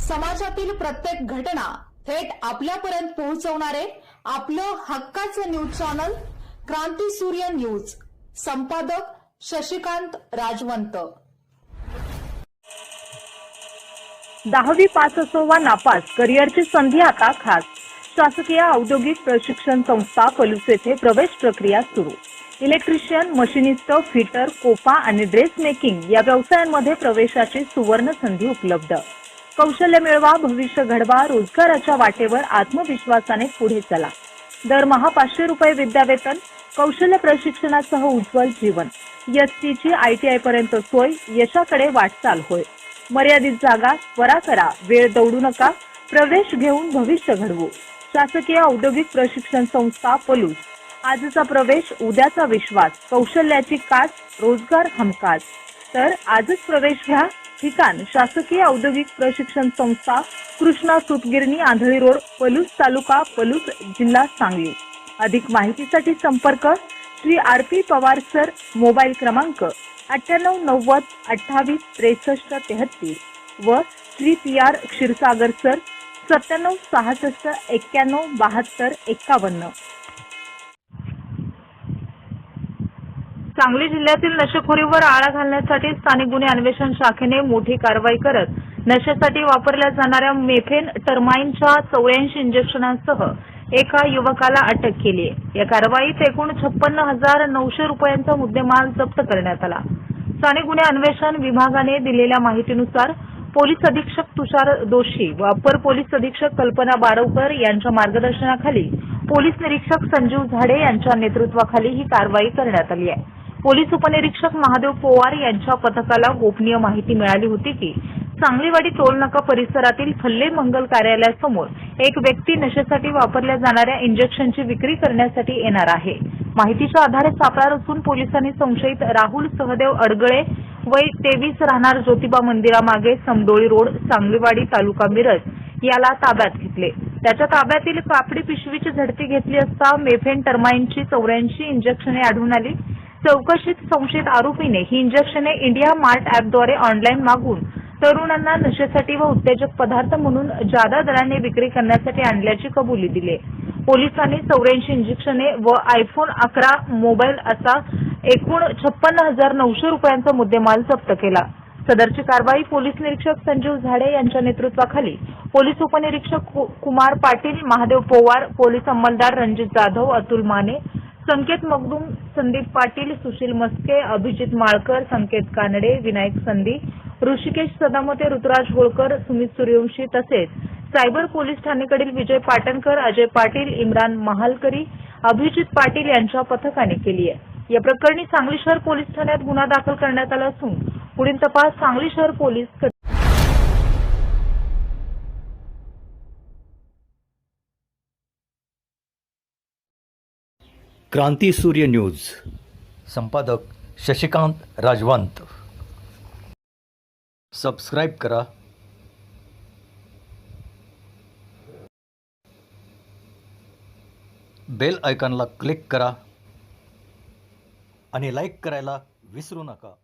समाजातील प्रत्येक घटना थेट आपल्यापर्यंत पोहोचवणारे आपलं हक्काचं न्यूज चॅनल क्रांती सूर्य न्यूज. संपादक शशिकांत राजवंत. 10वी पास असो वा नापास, करिअरची संधी आता खास. शासकीय औद्योगिक प्रशिक्षण संस्था पलूस येथे प्रवेश प्रक्रिया सुरू. इलेक्ट्रिशियन, मशिनिस्ट, फिटर, कोपा आणि ड्रेस मेकिंग या व्यवसायांमध्ये प्रवेशाची सुवर्ण संधी उपलब्ध. कौशल्य मिळवा, भविष्य घडवा, रोजगाराच्या वाटेवर आत्मविश्वासाने पुढे चला. दरमहा 500 रुपये विद्यावेतन, कौशल्य प्रशिक्षणासह उज्ज्वल जीवन. एसटीची ITI पर्यंत सोय, यशाकडे वाटचाल होय. मर्यादित जागा, त्वरा करा, वेळ दौडू नका, प्रवेश घेऊन भविष्य घडवू. शासकीय औद्योगिक प्रशिक्षण संस्था पलूस. आजचा प्रवेश, उद्याचा विश्वास, कौशल्याची कास, रोजगार हमखास. तर आजच प्रवेश घ्या. ठिकाण शासकीय औद्योगिक प्रशिक्षण संस्था, कृष्णा सूतगिरणी, आंधळी रोड, पलूस तालुका, पलूस, जिल्हा सांगली. अधिक माहितीसाठी संपर्क Shri RP Pawar sir. Mobile क्रमांक 9890 28 63 33 व श्री PR क्षीरसागर सर 97 66 91 72 51. सांगली जिल्ह्यातील नशेखोरीवर आळा घालण्यासाठी स्थानिक गुन्हे अन्वेषण शाखेने मोठी कारवाई करत नशेसाठी वापरल्या जाणाऱ्या मेफेन टर्माइनच्या 84 इंजेक्शनांसह एका युवकाला अटक केली आहे. या कारवाईत एकूण 56,900 रुपयांचा मुद्देमाल जप्त करण्यात आला. स्थानिक गुन्हे अन्वेषण विभागाने दिलेल्या माहितीनुसार पोलीस अधीक्षक तुषार दोशी व अपर पोलीस अधीक्षक कल्पना बारवकर यांच्या मार्गदर्शनाखाली पोलीस निरीक्षक संजीव झाडे यांच्या नेतृत्वाखाली ही कारवाई करण्यात आली आहे. पोलीस उपनिरीक्षक महादेव पोवार यांच्या पथकाला गोपनीय माहिती मिळाली होती की सांगलीवाडी टोलनाका परिसरातील फल्ले मंगल कार्यालयासमोर एक व्यक्ती नशेसाठी वापरल्या जाणाऱ्या इंजेक्शनची विक्री करण्यासाठी येणार आहे. माहितीच्या आधारे सापळा रचून पोलिसांनी संशयित राहुल सहदेव अडगळे वय 23 राहणार ज्योतिबा मंदिरामागे समडोळी रोड, सांगलीवाडी, तालुका मिरज याला ताब्यात घेतले. त्याच्या ताब्यातील कापडी पिशवीची झडती घेतली असता मेफेन टर्माइनची 84 इंजेक्शने आढळून आली. चौकशीत संशयित आरोपीने ही इंजेक्शने इंडिया मार्ट ॲपद्वारे ऑनलाईन मागून तरुणांना नशेसाठी व उत्तेजक पदार्थ म्हणून जादा दराने विक्री करण्यासाठी आणल्याची कबुली दिली. पोलिसांनी 84 इंजेक्शने व iPhone 11 मोबाईल असा एकूण 56,900 रुपयांचा मुद्देमाल जप्त केला. सदरची कारवाई पोलीस निरीक्षक संजीव झाडे यांच्या नेतृत्वाखाली पोलीस उपनिरीक्षक कुमार पाटील, महादेव पोवार, पोलीस अंमलदार रणजित जाधव, अतुल माने, संकेत मगदूम, संदीप पाटील, सुशील मस्के, अभिजित माळकर, संकेत कानडे, विनायक संधी, ऋषिकेश सदामते, ऋतुराज होळकर, सुमित सूर्यवंशी तसेच सायबर पोलीस ठाणेकडील विजय पाटणकर, अजय पाटील, इम्रान महालकरी, अभिजित पाटील यांच्या पथकाने केली आहे. या प्रकरणी सांगली शहर पोलीस ठाण्यात गुन्हा दाखल करण्यात आला असून पुढील तपास सांगली शहर पोलीस करतात. क्रांती सूर्य न्यूज. संपादक शशिकांत राजवंत. सबस्क्राईब करा. बेल आयकॉनला क्लिक करा आणि लाईक करायला विसरू नका.